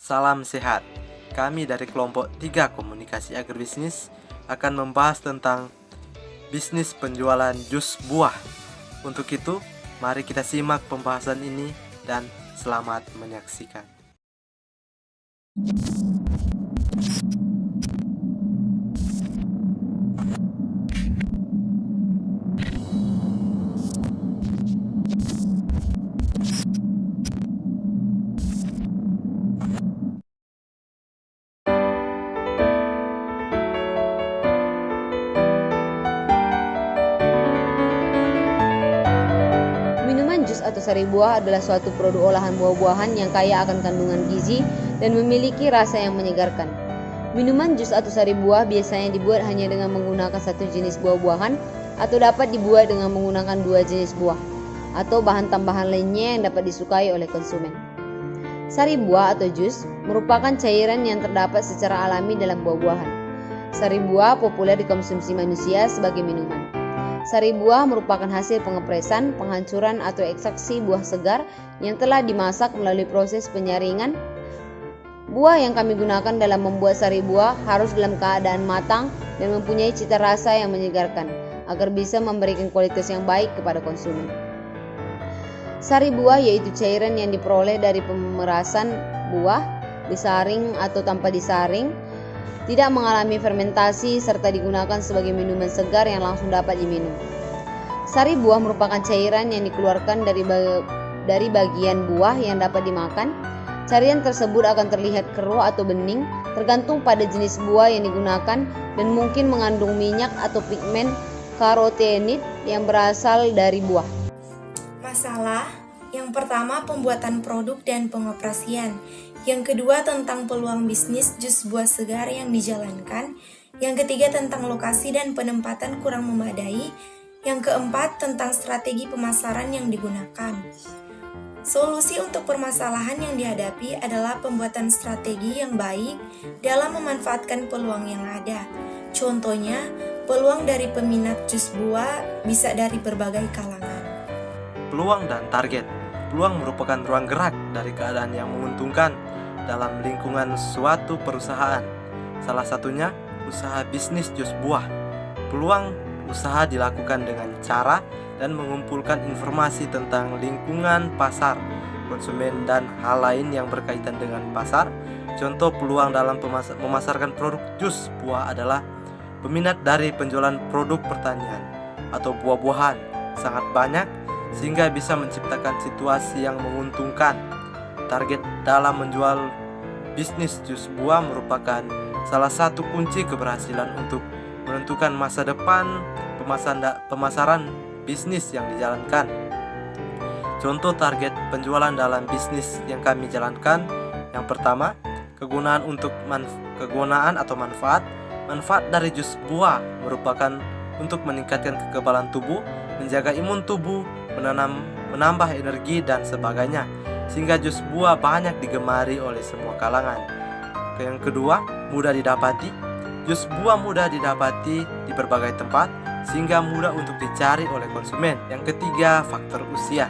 Salam sehat. Kami dari kelompok 3 Komunikasi Agribisnis akan membahas tentang bisnis penjualan jus buah. Untuk itu, mari kita simak pembahasan ini dan selamat menyaksikan. Minuman jus atau sari buah adalah suatu produk olahan buah-buahan yang kaya akan kandungan gizi dan memiliki rasa yang menyegarkan. Minuman jus atau sari buah biasanya dibuat hanya dengan menggunakan satu jenis buah-buahan atau dapat dibuat dengan menggunakan 2 jenis buah atau bahan tambahan lainnya yang dapat disukai oleh konsumen. Sari buah atau jus merupakan cairan yang terdapat secara alami dalam buah-buahan. Sari buah populer dikonsumsi manusia sebagai minuman. Sari buah merupakan hasil pengepresan, penghancuran atau ekstraksi buah segar yang telah dimasak melalui proses penyaringan. Buah yang kami gunakan dalam membuat sari buah harus dalam keadaan matang dan mempunyai cita rasa yang menyegarkan agar bisa memberikan kualitas yang baik kepada konsumen. Sari buah yaitu cairan yang diperoleh dari pemerasan buah, disaring atau tanpa disaring, tidak mengalami fermentasi serta digunakan sebagai minuman segar yang langsung dapat diminum. Sari buah merupakan cairan yang dikeluarkan dari bagian buah yang dapat dimakan. Cairan tersebut akan terlihat keruh atau bening tergantung pada jenis buah yang digunakan dan mungkin mengandung minyak atau pigmen karotenoid yang berasal dari buah. Masalah yang pertama, pembuatan produk dan pengoperasian. Yang kedua, tentang peluang bisnis jus buah segar yang dijalankan. Yang ketiga, tentang lokasi dan penempatan kurang memadai. Yang keempat, tentang strategi pemasaran yang digunakan. Solusi untuk permasalahan yang dihadapi adalah pembuatan strategi yang baik dalam memanfaatkan peluang yang ada. Contohnya, peluang dari peminat jus buah bisa dari berbagai kalangan. Peluang dan target. Peluang merupakan ruang gerak dari keadaan yang menguntungkan dalam lingkungan suatu perusahaan. Salah satunya usaha bisnis jus buah. Peluang usaha dilakukan dengan cara dan mengumpulkan informasi tentang lingkungan pasar, konsumen dan hal lain yang berkaitan dengan pasar. Contoh peluang dalam memasarkan produk jus buah adalah peminat dari penjualan produk pertanian atau buah-buahan sangat banyak sehingga bisa menciptakan situasi yang menguntungkan. Target dalam menjual bisnis jus buah merupakan salah satu kunci keberhasilan untuk menentukan masa depan pemasaran bisnis yang dijalankan. Contoh target penjualan dalam bisnis yang kami jalankan. Yang pertama, kegunaan atau manfaat. Manfaat dari jus buah merupakan untuk meningkatkan kekebalan tubuh, menjaga imun tubuh, menambah energi dan sebagainya, sehingga jus buah banyak digemari oleh semua kalangan. Yang kedua, mudah didapati. Jus buah mudah didapati di berbagai tempat sehingga mudah untuk dicari oleh konsumen. Yang ketiga, faktor usia.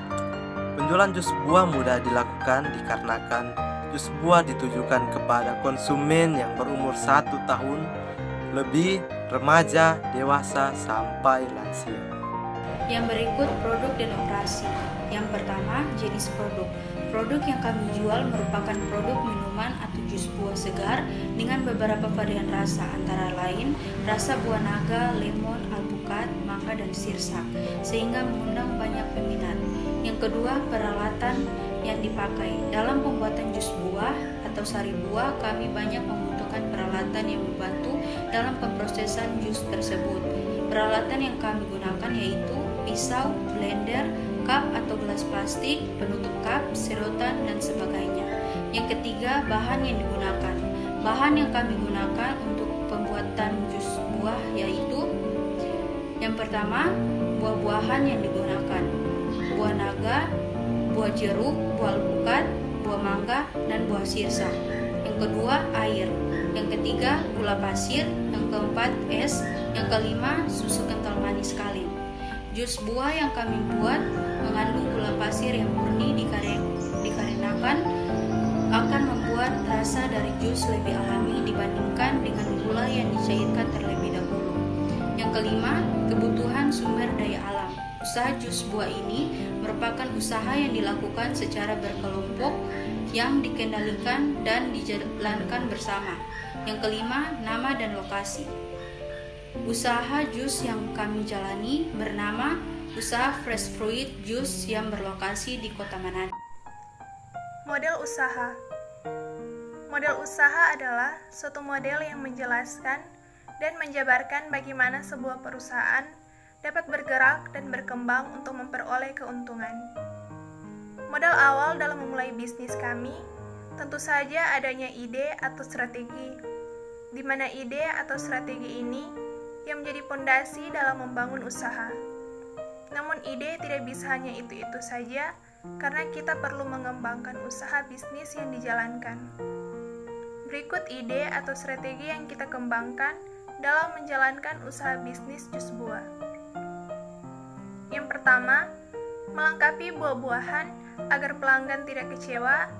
Penjualan jus buah mudah dilakukan dikarenakan jus buah ditujukan kepada konsumen yang berumur 1 tahun lebih, remaja, dewasa sampai lansia. Yang berikut produk dan operasi. Yang pertama, jenis produk. Produk yang kami jual merupakan produk minuman atau jus buah segar dengan beberapa varian rasa, antara lain rasa buah naga, lemon, alpukat, mangga, dan sirsak, sehingga mengundang banyak peminat. Yang kedua, peralatan yang dipakai. Dalam pembuatan jus buah atau sari buah, kami banyak membutuhkan peralatan yang membantu dalam pemrosesan jus tersebut. Peralatan yang kami gunakan yaitu pisau, blender, cup atau gelas plastik, penutup cup, sedotan, dan sebagainya. Yang ketiga, bahan yang digunakan. Bahan yang kami gunakan untuk pembuatan jus buah yaitu yang pertama, buah-buahan yang digunakan. Buah naga, buah jeruk, buah alpukat, buah mangga, dan buah sirsak. Yang kedua, air. Yang ketiga, gula pasir. Yang keempat, es. Yang kelima, susu kental manis kalim. Jus buah yang kami buat mengandung gula pasir yang murni dikarenakan akan membuat rasa rasa dari jus lebih alami dibandingkan dengan gula yang dicairkan terlebih dahulu. Yang kelima, kebutuhan sumber daya alam. Usaha jus buah ini merupakan usaha yang dilakukan secara berkelompok yang dikendalikan dan dijalankan bersama. Yang kelima, nama dan lokasi. Usaha jus yang kami jalani bernama Usaha Fresh Fruit Juice yang berlokasi di Kota Manado. Model usaha. Model usaha adalah suatu model yang menjelaskan dan menjabarkan bagaimana sebuah perusahaan dapat bergerak dan berkembang untuk memperoleh keuntungan. Modal awal dalam memulai bisnis kami tentu saja adanya ide atau strategi, di mana ide atau strategi ini yang menjadi fondasi dalam membangun usaha. Namun ide tidak bisa hanya itu-itu saja, karena kita perlu mengembangkan usaha bisnis yang dijalankan. Berikut ide atau strategi yang kita kembangkan dalam menjalankan usaha bisnis jus buah. Yang pertama, melengkapi buah-buahan agar pelanggan tidak kecewa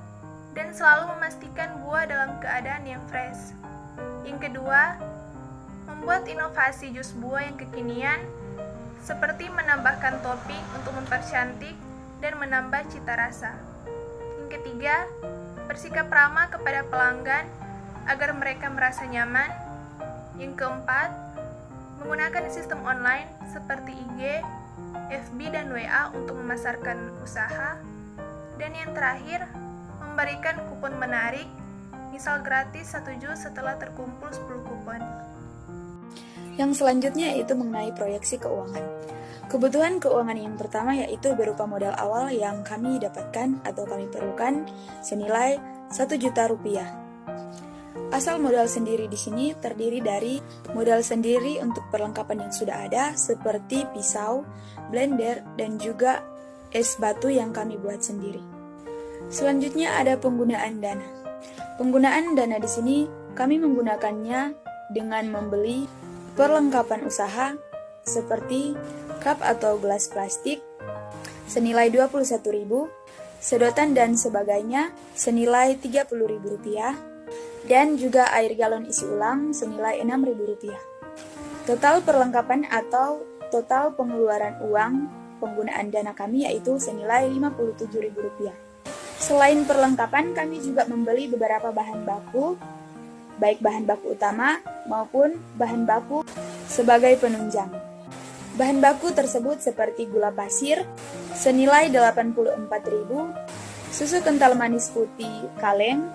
dan selalu memastikan buah dalam keadaan yang fresh. Yang kedua, membuat inovasi jus buah yang kekinian seperti menambahkan topping untuk mempercantik dan menambah cita rasa. Yang ketiga, bersikap ramah kepada pelanggan agar mereka merasa nyaman. Yang keempat, menggunakan sistem online seperti IG, FB, dan WA untuk memasarkan usaha. Dan yang terakhir, memberikan kupon menarik, misal gratis 1 jus setelah terkumpul 10 kupon. Yang selanjutnya yaitu mengenai proyeksi keuangan. Kebutuhan keuangan yang pertama yaitu berupa modal awal yang kami dapatkan atau kami perlukan senilai 1 juta rupiah. Asal modal sendiri di sini terdiri dari modal sendiri untuk perlengkapan yang sudah ada seperti pisau, blender, dan juga es batu yang kami buat sendiri. Selanjutnya ada penggunaan dana. Penggunaan dana di sini kami menggunakannya dengan membeli perlengkapan usaha seperti cup atau gelas plastik senilai Rp21.000, sedotan dan sebagainya senilai Rp30.000, dan juga air galon isi ulang senilai Rp6.000. Total perlengkapan atau total pengeluaran uang penggunaan dana kami yaitu senilai Rp57.000. Selain perlengkapan, kami juga membeli beberapa bahan baku, baik bahan baku utama maupun bahan baku sebagai penunjang. Bahan baku tersebut seperti gula pasir senilai Rp84.000, susu kental manis putih kaleng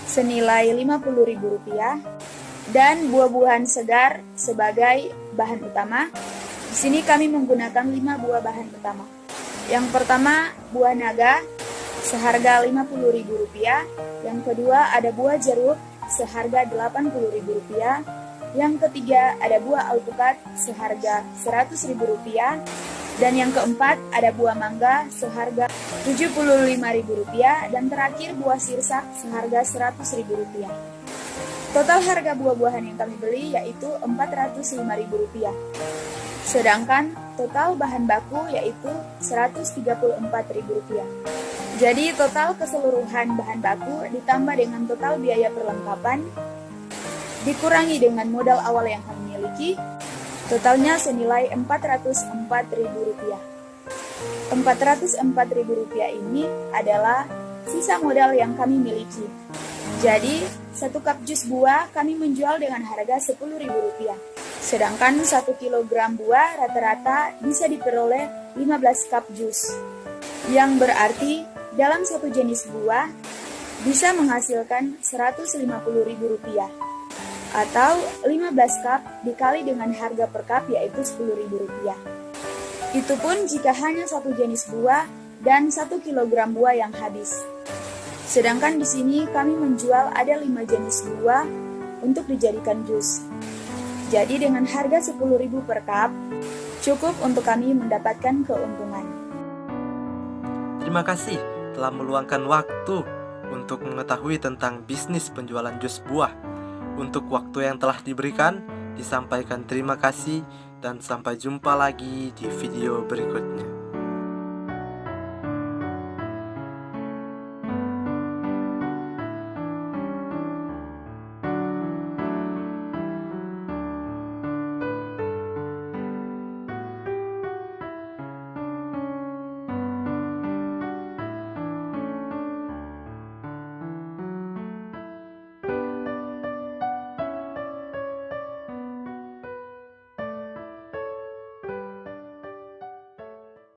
senilai Rp50.000, dan buah-buahan segar sebagai bahan utama. Di sini kami menggunakan 5 buah bahan utama. Yang pertama, buah naga seharga Rp50.000. Yang kedua, ada buah jeruk seharga Rp80.000. Yang ketiga, ada buah alpukat seharga Rp100.000. Dan yang keempat, ada buah mangga seharga Rp75.000. Dan terakhir, buah sirsak seharga Rp100.000. Total harga buah-buahan yang kami beli yaitu Rp405.000. Sedangkan total bahan baku yaitu Rp134.000. Jadi total keseluruhan bahan baku ditambah dengan total biaya perlengkapan dikurangi dengan modal awal yang kami miliki, totalnya senilai Rp404.000. Rp404.000 ini adalah sisa modal yang kami miliki. Jadi, 1 cup jus buah kami menjual dengan harga Rp10.000. Sedangkan 1 kilogram buah rata-rata bisa diperoleh 15 cup jus. Yang berarti, dalam satu jenis buah bisa menghasilkan Rp150.000 atau 15 cup dikali dengan harga per cup yaitu Rp10.000. Itu pun jika hanya satu jenis buah dan 1 kilogram buah yang habis. Sedangkan di sini kami menjual ada 5 jenis buah untuk dijadikan jus. Jadi dengan harga Rp10.000 per cup cukup untuk kami mendapatkan keuntungan. Terima kasih telah meluangkan waktu untuk mengetahui tentang bisnis penjualan jus buah. Untuk waktu yang telah diberikan, disampaikan terima kasih dan sampai jumpa lagi di video berikutnya.